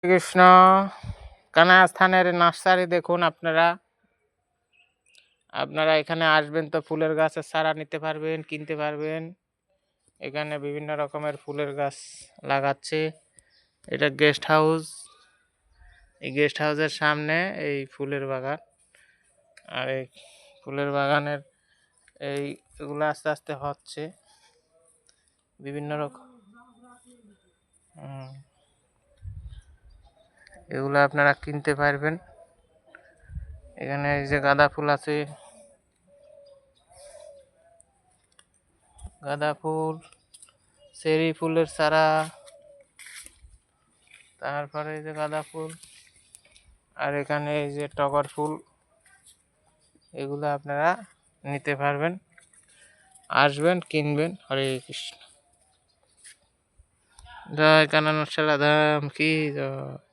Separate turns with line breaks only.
কৃষ্ণ। কানায় স্থানের নার্সারি দেখুন আপনারা। আপনারা এখানে আসবেন তো ফুলের গাছের চারা নিতে পারবেন, কিনতে পারবেন। এখানে বিভিন্ন রকমের ফুলের গাছ লাগাচ্ছে। এটা গেস্ট হাউস। এই গেস্ট হাউসের সামনে এই ফুলের বাগান। আর এই ফুলের বাগানের এগুলো আস্তে আস্তে হচ্ছে বিভিন্ন রকম। এগুলো আপনারা কিনতে পারবেন। এখানে এই যে গাঁদা ফুল আছে, গাঁদা ফুল, চেরি ফুলের চারা, তারপরে এই যে গাঁদা ফুল, আর এখানে এই যে টগর ফুল। এগুলো আপনারা নিতে পারবেন, আসবেন, কিনবেন। হরে কৃষ্ণ। জয় কানান রাধাম কি জয়।